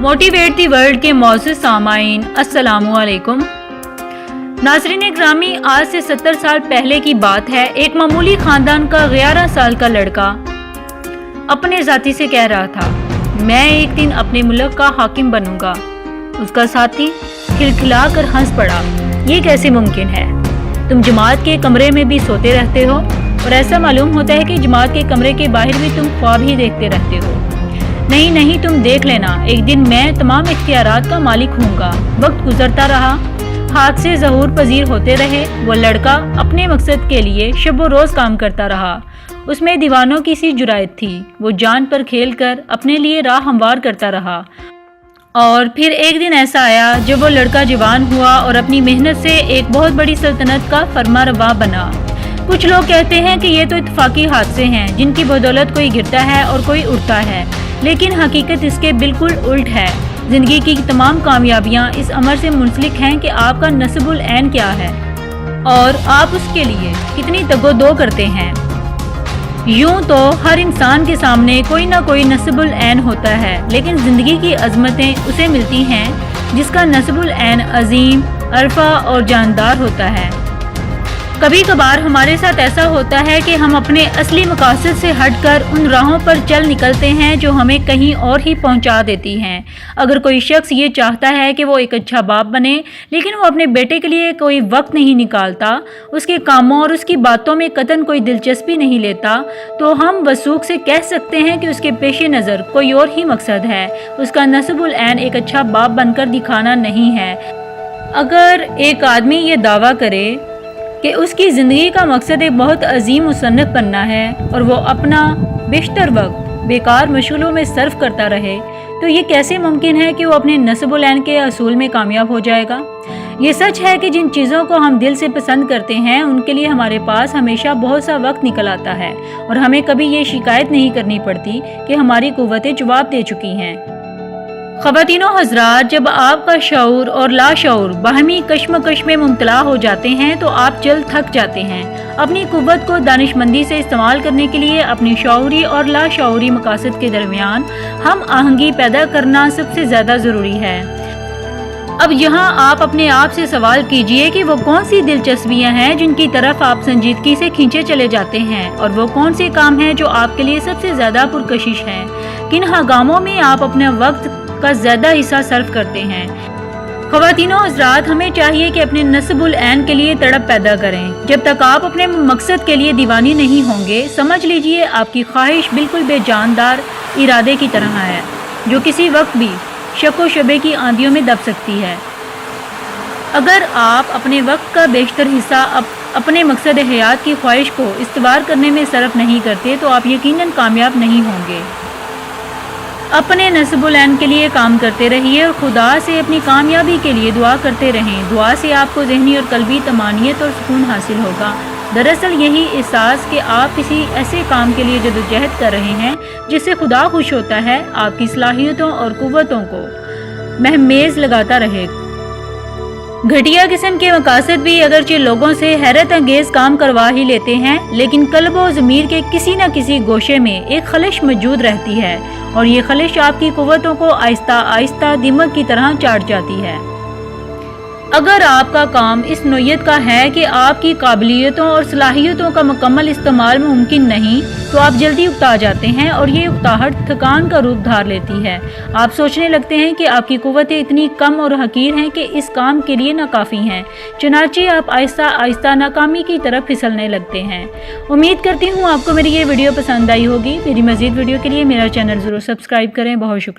Motivate دی world کے معزز سامعین السلام علیکم۔ ناظرین گرامی، آج سے 70 سال پہلے کی بات ہے۔ ایک معمولی خاندان کا 11 سال کا لڑکا اپنے ذاتی سے کہہ رہا تھا، میں ایک دن اپنے ملک کا حاکم بنوں گا۔ اس کا ساتھی کھلکھلا کر ہنس پڑا، یہ کیسے ممکن ہے؟ تم جماعت کے کمرے میں بھی سوتے رہتے ہو اور ایسا معلوم ہوتا ہے کہ جماعت کے کمرے کے باہر بھی تم خواب ہی دیکھتے رہتے ہو۔ نہیں، تم دیکھ لینا، ایک دن میں تمام اختیارات کا مالک ہوں گا۔ وقت گزرتا رہا، ہاتھ سے ظہور پذیر ہوتے رہے۔ وہ لڑکا اپنے مقصد کے لیے شب و روز کام کرتا رہا۔ اس میں دیوانوں کی سی جرأت تھی، وہ جان پر کھیل کر اپنے لیے راہ ہموار کرتا رہا۔ اور پھر ایک دن ایسا آیا جب وہ لڑکا جوان ہوا اور اپنی محنت سے ایک بہت بڑی سلطنت کا فرما روا بنا۔ کچھ لوگ کہتے ہیں کہ یہ تو اتفاقی حادثے ہیں جن کی بدولت کوئی گرتا ہے اور کوئی اٹھتا ہے، لیکن حقیقت اس کے بالکل الٹ ہے۔ زندگی کی تمام کامیابیاں اس امر سے منسلک ہیں کہ آپ کا نصب العین کیا ہے اور آپ اس کے لیے کتنی تگ و دو کرتے ہیں۔ یوں تو ہر انسان کے سامنے کوئی نہ کوئی نصب العین ہوتا ہے، لیکن زندگی کی عظمتیں اسے ملتی ہیں جس کا نصب العین عظیم، عرفہ اور جاندار ہوتا ہے۔ کبھی کبھار ہمارے ساتھ ایسا ہوتا ہے کہ ہم اپنے اصلی مقاصد سے ہٹ کر ان راہوں پر چل نکلتے ہیں جو ہمیں کہیں اور ہی پہنچا دیتی ہیں۔ اگر کوئی شخص یہ چاہتا ہے کہ وہ ایک اچھا باپ بنے، لیکن وہ اپنے بیٹے کے لیے کوئی وقت نہیں نکالتا، اس کے کاموں اور اس کی باتوں میں قطعاً کوئی دلچسپی نہیں لیتا، تو ہم وثوق سے کہہ سکتے ہیں کہ اس کے پیش نظر کوئی اور ہی مقصد ہے۔ اس کا نصب العین ایک اچھا باپ بن کر دکھانا نہیں ہے۔ اگر ایک آدمی یہ دعویٰ کرے کہ اس کی زندگی کا مقصد ایک بہت عظیم مصنف بننا ہے اور وہ اپنا بیشتر وقت بیکار مشغلوں میں صرف کرتا رہے، تو یہ کیسے ممکن ہے کہ وہ اپنے نصب العین کے اصول میں کامیاب ہو جائے گا؟ یہ سچ ہے کہ جن چیزوں کو ہم دل سے پسند کرتے ہیں ان کے لیے ہمارے پاس ہمیشہ بہت سا وقت نکل آتا ہے اور ہمیں کبھی یہ شکایت نہیں کرنی پڑتی کہ ہماری قوتیں جواب دے چکی ہیں۔ خواتین و حضرات، جب آپ کا شعور اور لاشعور باہمی کشمکش میں مبتلا ہو جاتے ہیں تو آپ جلد تھک جاتے ہیں۔ اپنی قوت کو دانشمندی سے استعمال کرنے کے لیے اپنی شعوری اور لاشعوری مقاصد کے درمیان ہم آہنگی پیدا کرنا سب سے زیادہ ضروری ہے۔ اب یہاں آپ اپنے آپ سے سوال کیجئے کہ وہ کون سی دلچسپیاں ہیں جن کی طرف آپ سنجیدگی سے کھینچے چلے جاتے ہیں، اور وہ کون سے کام ہیں جو آپ کے لیے سب سے زیادہ پرکشش ہیں۔ کن ہنگاموں میں آپ اپنے وقت کا زیادہ حصہ صرف کرتے ہیں۔ خواتین و حضرات، ہمیں چاہیے کہ اپنے نصب العین کے لیے تڑپ پیدا کریں۔ جب تک آپ اپنے مقصد کے لیے دیوانی نہیں ہوں گے، سمجھ لیجئے آپ کی خواہش بالکل بے جاندار ارادے کی طرح ہے جو کسی وقت بھی شک و شبے کی آندھیوں میں دب سکتی ہے۔ اگر آپ اپنے وقت کا بیشتر حصہ اپنے مقصد حیات کی خواہش کو استوار کرنے میں صرف نہیں کرتے تو آپ یقیناً کامیاب نہیں ہوں گے۔ اپنے نصب العین کے لیے کام کرتے رہیے اور خدا سے اپنی کامیابی کے لیے دعا کرتے رہیں۔ دعا سے آپ کو ذہنی اور قلبی طمانینت اور سکون حاصل ہوگا۔ دراصل یہی احساس کہ آپ کسی ایسے کام کے لیے جدوجہد کر رہے ہیں جس سے خدا خوش ہوتا ہے، آپ کی صلاحیتوں اور قوتوں کو مہمیز لگاتا رہے گا۔ گھٹیا قسم کے مقاصد بھی اگرچہ لوگوں سے حیرت انگیز کام کروا ہی لیتے ہیں، لیکن قلب و ضمیر کے کسی نہ کسی گوشے میں ایک خلش موجود رہتی ہے، اور یہ خلش آپ کی قوتوں کو آہستہ آہستہ دیمک کی طرح چاٹ جاتی ہے۔ اگر آپ کا کام اس نوعیت کا ہے کہ آپ کی قابلیتوں اور صلاحیتوں کا مکمل استعمال ممکن نہیں، تو آپ جلدی اکتا جاتے ہیں اور یہ اکتاہٹ تھکان کا روپ دھار لیتی ہے۔ آپ سوچنے لگتے ہیں کہ آپ کی قوتیں اتنی کم اور حقیر ہیں کہ اس کام کے لیے ناکافی ہیں، چنانچہ آپ آہستہ آہستہ ناکامی کی طرف پھسلنے لگتے ہیں۔ امید کرتی ہوں آپ کو میری یہ ویڈیو پسند آئی ہوگی۔ میری مزید ویڈیو کے لیے میرا چینل ضرور سبسکرائب کریں۔ بہت شکریہ۔